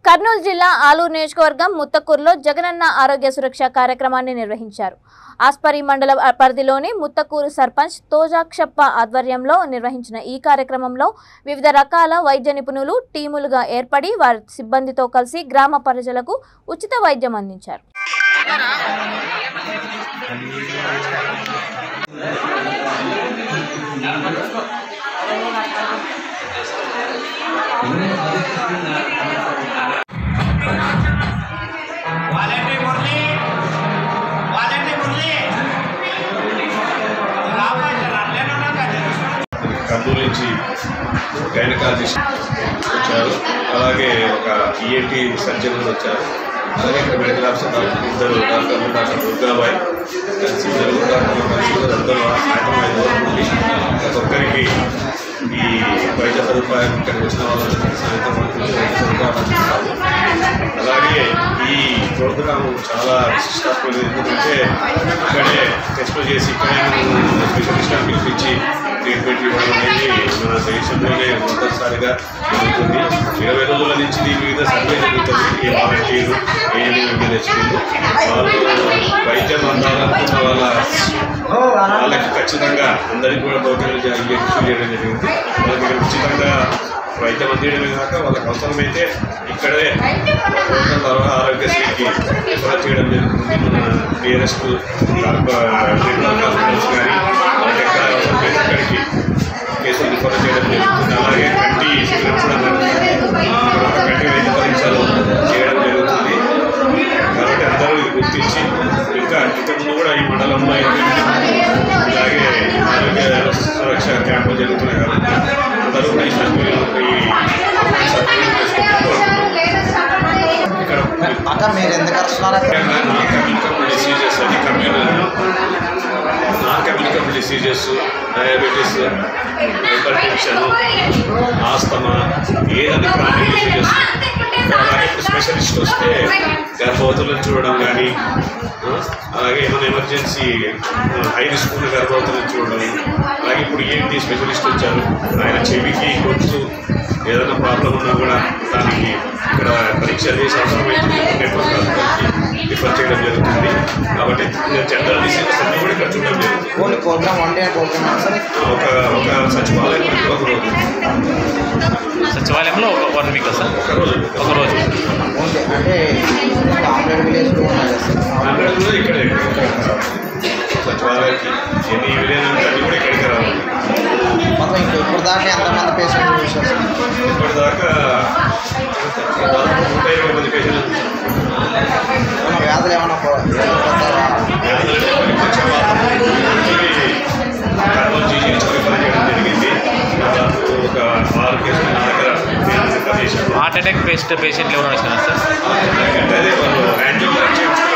కర్నూలు జిల్లా ఆలూరు నియోజకవర్గం ముత్తకూరులో జగనన్న ఆరోగ్య సురక్ష కార్యక్రమాన్ని నిర్వహించారు. ఆస్పరి మండల పరిధిలోని ముత్తకూరు సర్పంచ్ తోజాక్షప్ప ఆధ్వర్యంలో నిర్వహించిన ఈ కార్యక్రమంలో వివిధ రకాల వైద్య నిపుణులు టీములుగా ఏర్పడి వారి సిబ్బందితో కలిసి గ్రామ ప్రజలకు ఉచిత వైద్యం అందించారు. కర్నూలు నుంచి గైనకాలజిస్ట్ వచ్చారు, అలాగే ఒక ఈఎన్టీ సర్జన్ వచ్చారు, అలాగే ఇక్కడ మెడికల్ ఆఫీసర్ ఇద్దరు డాక్టర్ దుర్గాబాయ్ కలిసి ఇద్దరు డాక్టర్లు కలిసి అందరూ ఉండి ప్రతి ఒక్కరికి ఈ వైద్య సదుపాయం ఇక్కడికి వచ్చిన వాళ్ళకి వైద్య సదుపాయం అందిస్తారు. అలాగే ఈ ప్రోగ్రాము చాలా విశిష్టమైనది, ఎందుకంటే ఇక్కడే టెస్టులు చేసి ఇక్కడే స్పెషలిస్ట్లను పిలిపించి ట్రీట్మెంట్ ఇవ్వడం అనేది మన దేశంలోనే మొదటిసారిగా జరుగుతుంది. 20 రోజుల నుంచి దీని మీద సర్వే జరుగుతుంది. ఈ వాలంటీర్లు తెచ్చుకుంటూ వాళ్ళు వైద్యం అందాలనుకున్న వాళ్ళకి ఖచ్చితంగా అందరికీ కూడా టోకెన్లు ఇష్యూ చేయడం జరిగింది. వాళ్ళకి ఉచితంగా వైద్యం అందించడమే కాక వాళ్ళకి అవసరమైతే ఇక్కడే తర్వాత ఆరోగ్యశ్రీకి రిఫర్ చేయడం జరుగుతుంది. మన నియరెస్ట్ హాస్పిటల్స్ కానీ వాళ్ళకి ఎక్కడ అవసరమైతే ఇక్కడికి కేసులు రిఫర్ చేయడం జరుగుతుంది. అలాగే కంటి కూడా కంటి వైద్య పరీక్షలు చేయడం జరుగుతుంది. కాబట్టి అందరూ ఇది గుర్తించి ఇంకా ఇంతకుముందు కూడా ఈ మండలంలో ఇలాగే ఆరోగ్య సురక్ష క్యాంపులు జరుగుతున్నాయి కాబట్టి అందరూ కూడా ఈ అక్కడ మీరు ఎందుకు డిసీజెస్ అని non communicable diseases, diabetes, hyper tension, asthma, ఏదైనా క్రానిక్ డిసీజెస్. అలాగే ఇప్పుడు స్పెషలిస్ట్ వస్తే గర్భవతులను చూడడం కానీ, అలాగే ఏమైనా ఎమర్జెన్సీ హై రిస్క్ ఉన్న గర్భవతులను చూడడం, అలాగే ఇప్పుడు ఏంటి స్పెషలిస్ట్ వచ్చారు, ఆయన చెవికి గొంతు ఏదైనా ప్రాబ్లం ఉన్నా కూడా దానికి ఇక్కడ పరీక్ష చేసి అవసరమైతే నెట్వర్క్ హాస్పిటల్కి రిఫర్ చేయడం జరుగుతుంది. కాబట్టి జనరల్ డిసీజెస్ అన్నీ కూడా ఇక్కడ చూడడం జరుగుతుంది. ప్రోగ్రామ్ ఒక సచివాలయంలో ఒక రోజు, సచివాలయంలో ఒక 1 వీక్ సార్, ఒక రోజు అంటే ఆంధ్రలో ఇక్కడే సచివాలయానికి ఎన్ని విలేజ్ అన్నీ కూడా ఇక్కడికి రావాలి. మొత్తం ఇప్పటిదాకా ఎంతమంది పేషెంట్లు చూసారు? ఇప్పటిదాకా 120 మంది పేషెంట్లు వ్యాధులు ఏమన్నా కర్నూలు జీజీహెచ్ రిఫర్ చేయడం జరిగింది. ఒక 6 కేసులు నా దగ్గర హార్ట్ అటాక్ పేషెంట్లు ఎవరైనా వచ్చినారా సార్? అదే వాళ్ళు యాంజియోగ్రామ్ చేయించుకుని